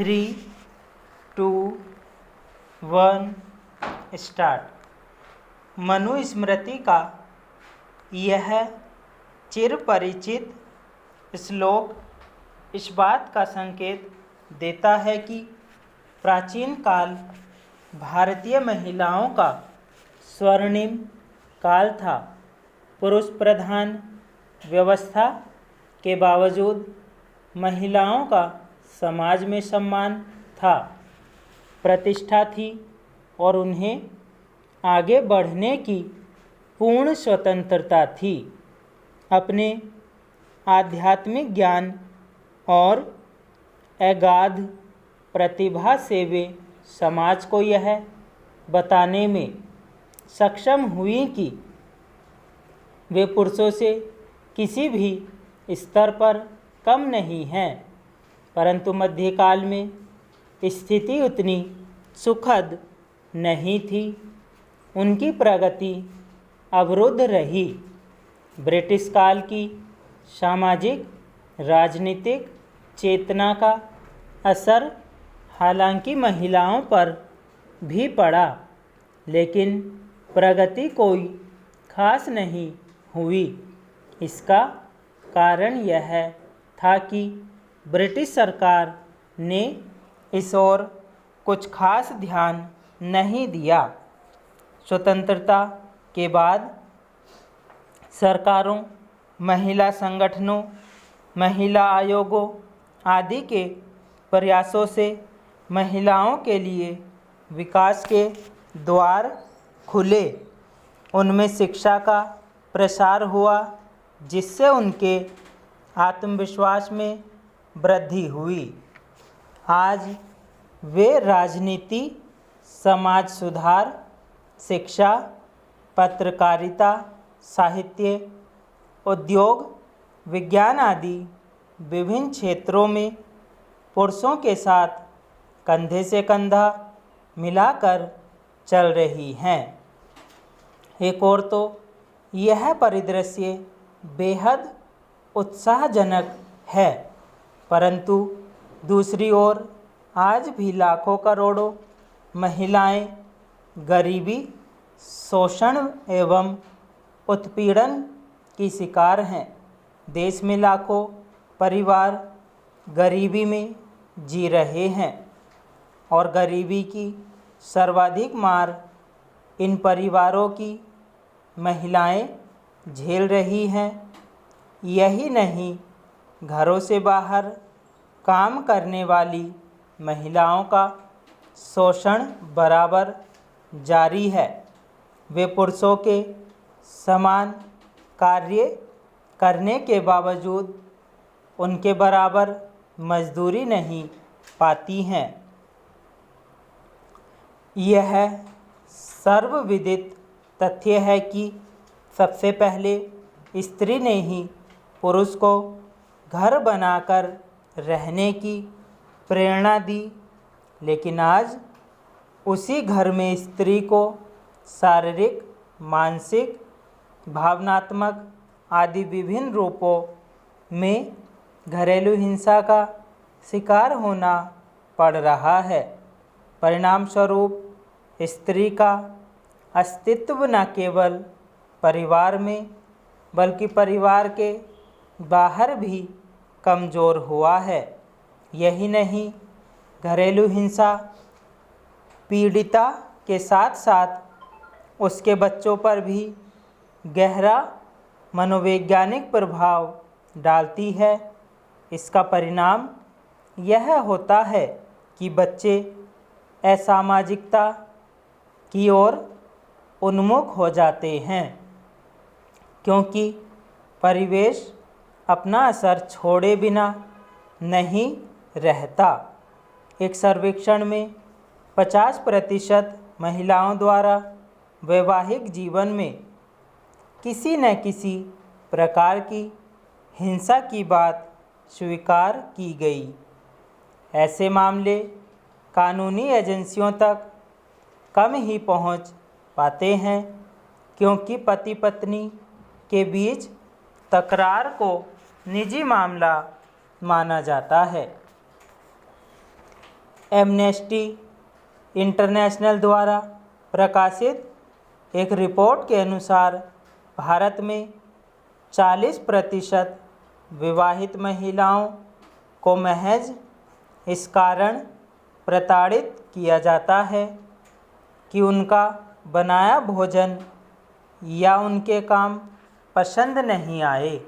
3, 2, 1 start. Manusmriti का यह चिरपरिचित श्लोक इस बात का संकेत देता है कि प्राचीन काल भारतीय महिलाओं का स्वर्णिम काल था। पुरुष प्रधान व्यवस्था के बावजूद महिलाओं का समाज में सम्मान था, प्रतिष्ठा थी और उन्हें आगे बढ़ने की पूर्ण स्वतंत्रता थी। अपने आध्यात्मिक ज्ञान और अगाध प्रतिभा से वे समाज को यह बताने में सक्षम हुई कि वे पुरुषों से किसी भी स्तर पर कम नहीं हैं। परंतु मध्यकाल में स्थिति उतनी सुखद नहीं थी। उनकी प्रगति अवरुद्ध रही। ब्रिटिश काल की सामाजिक राजनीतिक चेतना का असर हालांकि महिलाओं पर भी पड़ा, लेकिन प्रगति कोई खास नहीं हुई। इसका कारण यह था कि ब्रिटिश सरकार ने इस ओर कुछ खास ध्यान नहीं दिया। स्वतंत्रता के बाद सरकारों, महिला संगठनों, महिला आयोगों आदि के प्रयासों से महिलाओं के लिए विकास के द्वार खुले। उनमें शिक्षा का प्रसार हुआ, जिससे उनके आत्मविश्वास में वृद्धि हुई। आज वे राजनीति, समाज सुधार, शिक्षा, पत्रकारिता, साहित्य, उद्योग, विज्ञान आदि विभिन्न क्षेत्रों में पुरुषों के साथ कंधे से कंधा मिलाकर चल रही हैं। एक और तो यह परिदृश्य बेहद उत्साहजनक है, परंतु दूसरी ओर आज भी लाखों करोड़ों महिलाएं गरीबी, शोषण एवं उत्पीड़न की शिकार हैं। देश में लाखों परिवार गरीबी में जी रहे हैं और गरीबी की सर्वाधिक मार इन परिवारों की महिलाएं झेल रही हैं। यही नहीं, घरों से बाहर काम करने वाली महिलाओं का शोषण बराबर जारी है। वे पुरुषों के समान कार्य करने के बावजूद उनके बराबर मजदूरी नहीं पाती हैं। यह सर्वविदित तथ्य है कि सबसे पहले स्त्री ने ही पुरुष को घर बनाकर रहने की प्रेरणा दी, लेकिन आज उसी घर में स्त्री को शारीरिक, मानसिक, भावनात्मक आदि विभिन्न रूपों में घरेलू हिंसा का शिकार होना पड़ रहा है। परिणाम स्वरूप स्त्री का अस्तित्व न केवल परिवार में बल्कि परिवार के बाहर भी कमज़ोर हुआ है। यही नहीं, घरेलू हिंसा पीड़िता के साथ साथ उसके बच्चों पर भी गहरा मनोवैज्ञानिक प्रभाव डालती है। इसका परिणाम यह होता है कि बच्चे असामाजिकता की ओर उन्मुख हो जाते हैं, क्योंकि परिवेश अपना असर छोड़े बिना नहीं रहता। एक सर्वेक्षण में 50% महिलाओं द्वारा वैवाहिक जीवन में किसी न किसी प्रकार की हिंसा की बात स्वीकार की गई। ऐसे मामले कानूनी एजेंसियों तक कम ही पहुंच पाते हैं, क्योंकि पति पत्नी के बीच तकरार को निजी मामला माना जाता है। एमनेस्टी इंटरनेशनल द्वारा प्रकाशित एक रिपोर्ट के अनुसार भारत में 40% विवाहित महिलाओं को महज इस कारण प्रताड़ित किया जाता है कि उनका बनाया भोजन या उनके काम पसंद नहीं आए।